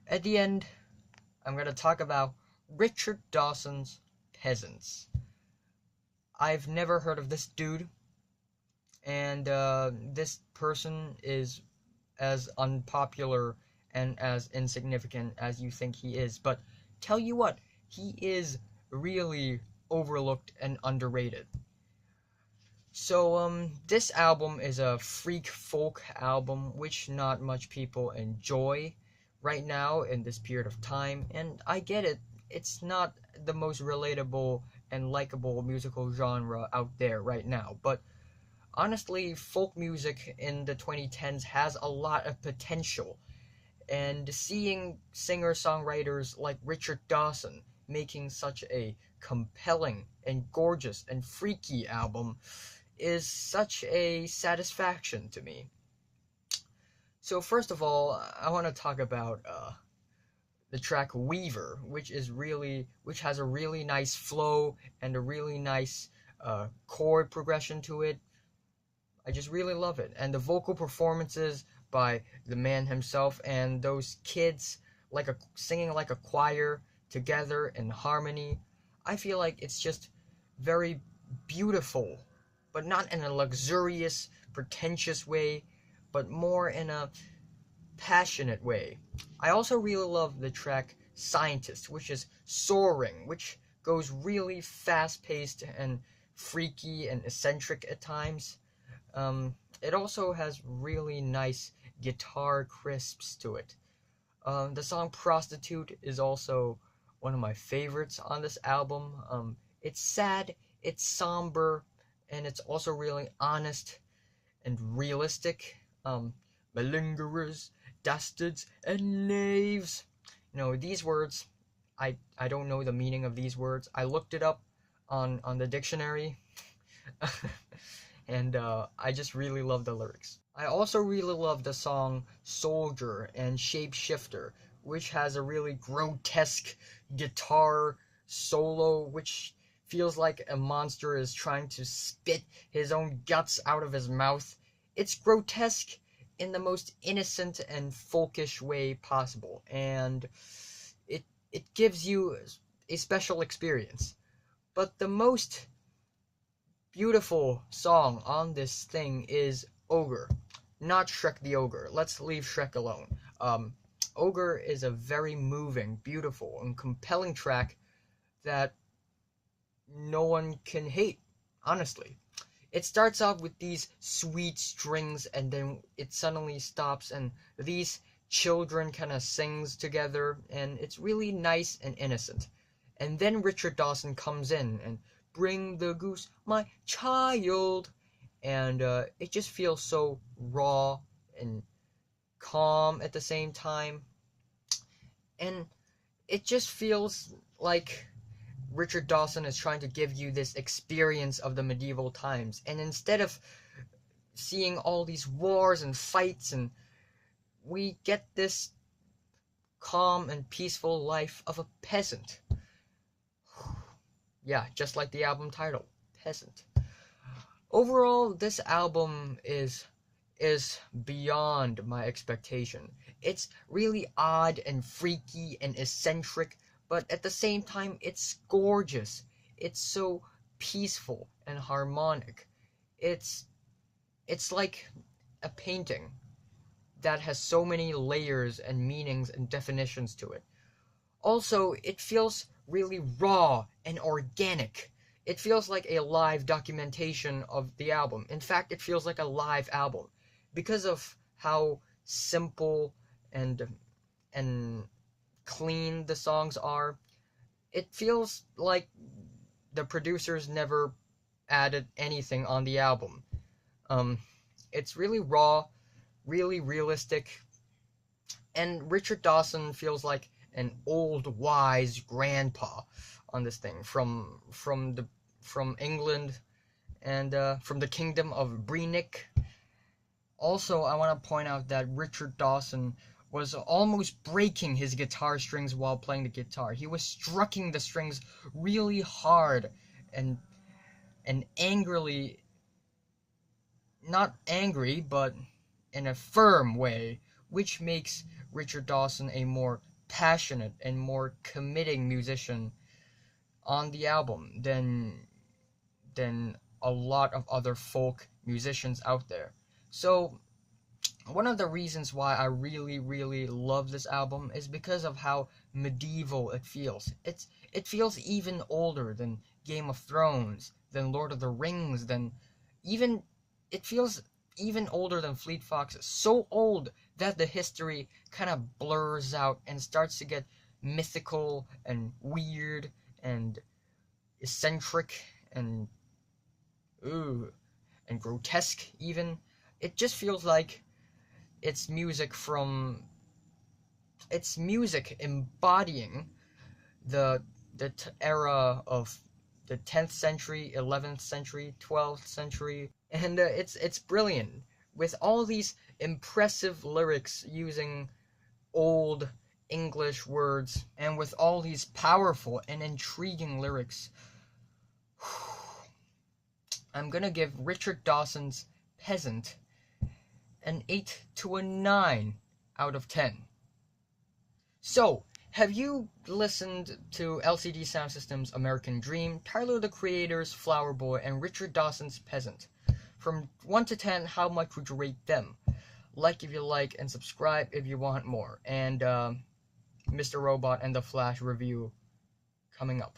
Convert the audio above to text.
At the end, I'm going to talk about Richard Dawson's Peasants. I've never heard of this dude, and this person is as unpopular and as insignificant as you think he is. But tell you what, he is really overlooked and underrated. So this album is a freak folk album which not much people enjoy right now in this period of time, and I get it. It's not the most relatable and likable musical genre out there right now, but honestly, folk music in the 2010s has a lot of potential, and seeing singer-songwriters like Richard Dawson making such a compelling and gorgeous and freaky album is such a satisfaction to me. So first of all, I want to talk about the track Weaver, which has a really nice flow and a really nice chord progression to it. I just really love it, and the vocal performances by the man himself and those kids singing like a choir together in harmony. I feel like it's just very beautiful, but not in a luxurious, pretentious way, but more in a passionate way. I also really love the track Scientist, which is soaring, which goes really fast-paced and freaky and eccentric at times. It also has really nice guitar crisps to it. The song Prostitute is also one of my favorites on this album. It's sad, it's somber, and it's also really honest and realistic. Malingerers, dastards, and knaves. These words, I don't know the meaning of these words. I looked it up on the dictionary. And I just really love the lyrics. I also really love the song Soldier and Shapeshifter, which has a really grotesque guitar solo, which feels like a monster is trying to spit his own guts out of his mouth. It's grotesque in the most innocent and folkish way possible, and it gives you a special experience. But the most beautiful song on this thing is Ogre, not Shrek the Ogre. Let's leave Shrek alone. Ogre is a very moving, beautiful, and compelling track that no one can hate, honestly. It starts off with these sweet strings, and then it suddenly stops, and these children kind of sings together, and it's really nice and innocent. And then Richard Dawson comes in and bring the goose, my child, and it just feels so raw and calm at the same time, and it just feels like Richard Dawson is trying to give you this experience of the medieval times, and instead of seeing all these wars and fights, and we get this calm and peaceful life of a peasant. Yeah, just like the album title, Peasant. Overall, this album is beyond my expectation. It's really odd and freaky and eccentric, but at the same time, it's gorgeous. It's so peaceful and harmonic. It's like a painting that has so many layers and meanings and definitions to it. Also, it feels really raw and organic. It feels like a live documentation of the album. In fact, it feels like a live album because of how simple and clean the songs are. It feels like the producers never added anything on the album. It's really raw, really realistic, and Richard Dawson feels like an old wise grandpa on this thing from England and from the kingdom of Breenick. Also, I want to point out that Richard Dawson was almost breaking his guitar strings while playing the guitar. He was striking the strings really hard and angrily, not angry, but in a firm way, which makes Richard Dawson a more passionate and more committing musician on the album than a lot of other folk musicians out there. So one of the reasons why I really, really love this album is because of how medieval it feels. It feels even older than Game of Thrones, than Lord of the Rings, than even it feels even older than Fleet Foxes. So old that the history kind of blurs out and starts to get mythical and weird and eccentric and ooh and grotesque even. It just feels like it's music embodying the era of the 10th century, 11th century, 12th century, and it's brilliant with all these impressive lyrics using old English words and with all these powerful and intriguing lyrics. I'm gonna give Richard Dawson's Peasant an 8 to a 9 out of 10. So, have you listened to LCD Sound System's American Dream, Tyler the Creator's Flower Boy, and Richard Dawson's Peasant? From 1 to 10, how much would you rate them? Like if you like, and subscribe if you want more. And Mr. Robot and the Flash review coming up.